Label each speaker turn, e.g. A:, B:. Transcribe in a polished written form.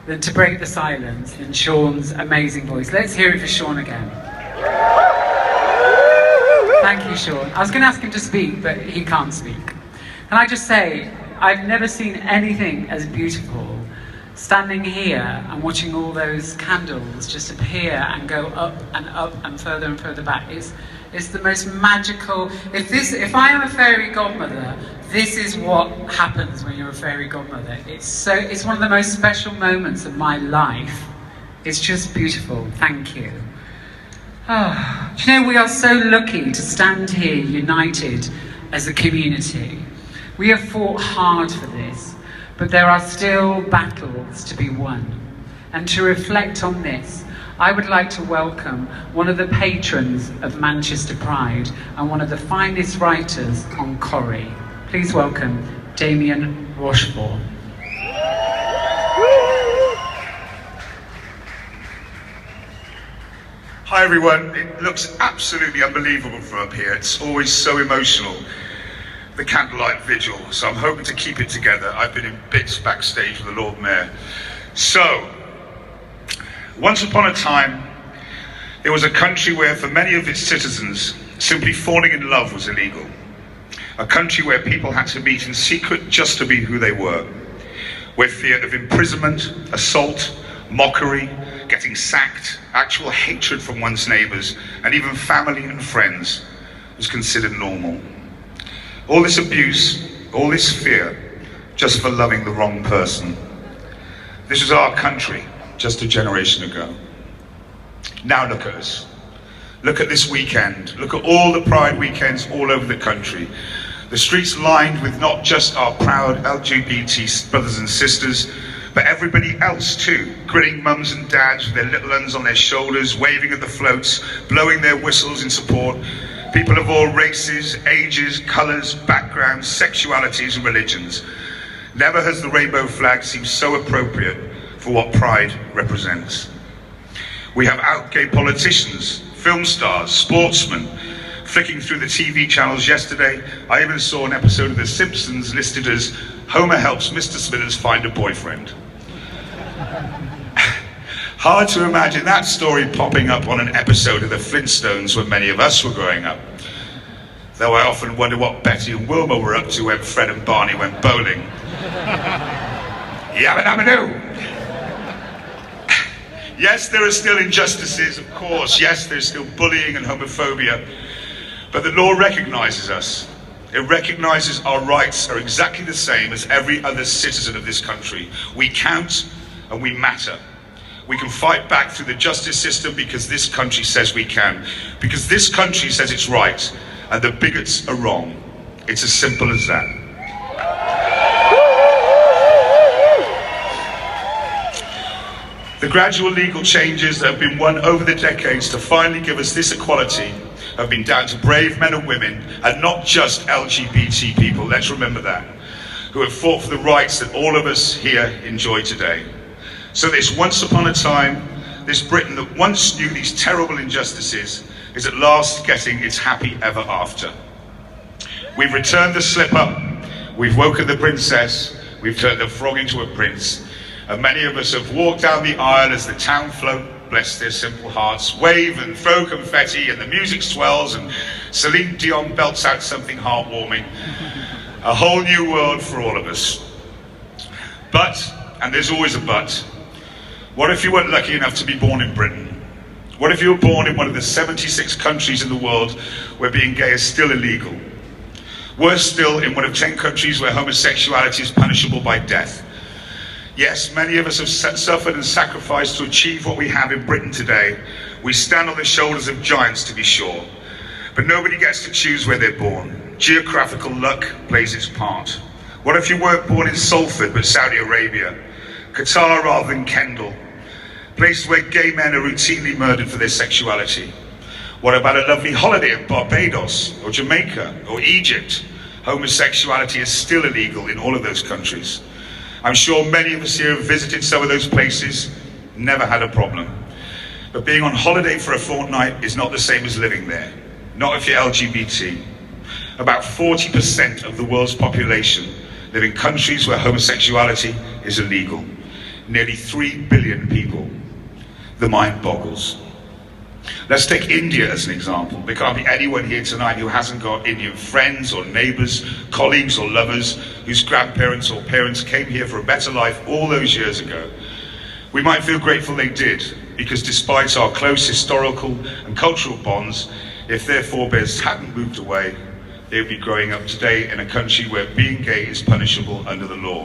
A: than to break the silence than Sean's amazing voice. Let's hear it for Sean again. Thank you, Sean. I was going to ask him to speak, but he can't speak. Can I just say, I've never seen anything as beautiful standing here and watching all those candles just appear and go up and further back. It's the most magical. If I am a fairy godmother, this is what happens when you're a fairy godmother. It's one of the most special moments of my life. It's just beautiful. Thank you. Oh, do you know, we are so lucky to stand here united as a community. We have fought hard for this, but there are still battles to be won. And to reflect on this, I would like to welcome one of the patrons of Manchester Pride and one of the finest writers on Corrie. Please welcome Damien Rochefort.
B: Hi everyone, it looks absolutely unbelievable from up here. It's always so emotional, the Candlelit Vigil, so I'm hoping to keep it together. I've been in bits backstage with the Lord Mayor. So, once upon a time, there was a country where for many of its citizens, simply falling in love was illegal. A country where people had to meet in secret just to be who they were, where fear of imprisonment, assault, mockery, getting sacked, actual hatred from one's neighbours, and even family and friends was considered normal. All this abuse, all this fear, just for loving the wrong person. This was our country just a generation ago. Now look at us. Look at this weekend. Look at all the Pride weekends all over the country. The streets lined with not just our proud LGBT brothers and sisters, but everybody else too, grinning mums and dads with their little ones on their shoulders, waving at the floats, blowing their whistles in support. People of all races, ages, colours, backgrounds, sexualities and religions. Never has the rainbow flag seemed so appropriate for what Pride represents. We have out gay politicians, film stars, sportsmen. Flicking through the TV channels yesterday, I even saw an episode of The Simpsons listed as Homer helps Mr. Smithers find a boyfriend. Hard to imagine that story popping up on an episode of The Flintstones when many of us were growing up. Though I often wonder what Betty and Wilma were up to when Fred and Barney went bowling. Yabba dabba doo! Yes, there are still injustices, of course. Yes, there's still bullying and homophobia. But the law recognises us. It recognises our rights are exactly the same as every other citizen of this country. We count and we matter. We can fight back through the justice system because this country says we can. Because this country says it's right and the bigots are wrong. It's as simple as that. The gradual legal changes that have been won over the decades to finally give us this equality have been down to brave men and women, and not just LGBT people, let's remember that, who have fought for the rights that all of us here enjoy today. So this once upon a time, this Britain that once knew these terrible injustices is at last getting its happy ever after. We've returned the slip-up, we've woken the princess, we've turned the frog into a prince, and many of us have walked down the aisle as the town float, bless their simple hearts, wave and throw confetti and the music swells and Celine Dion belts out something heartwarming. A whole new world for all of us. But, and there's always a but, what if you weren't lucky enough to be born in Britain? What if you were born in one of the 76 countries in the world where being gay is still illegal? Worse still, in one of 10 countries where homosexuality is punishable by death. Yes, many of us have suffered and sacrificed to achieve what we have in Britain today. We stand on the shoulders of giants, to be sure. But nobody gets to choose where they're born. Geographical luck plays its part. What if you weren't born in Salford, but Saudi Arabia? Qatar rather than Kendal? Places where gay men are routinely murdered for their sexuality. What about a lovely holiday in Barbados, or Jamaica, or Egypt? Homosexuality is still illegal in all of those countries. I'm sure many of us here have visited some of those places, never had a problem. But being on holiday for a fortnight is not the same as living there, not if you're LGBT. About 40% of the world's population live in countries where homosexuality is illegal. nearly 3 billion people. The mind boggles. Let's take India as an example. There can't be anyone here tonight who hasn't got Indian friends or neighbours, colleagues or lovers whose grandparents or parents came here for a better life all those years ago. We might feel grateful they did, because despite our close historical and cultural bonds, if their forebears hadn't moved away, they would be growing up today in a country where being gay is punishable under the law.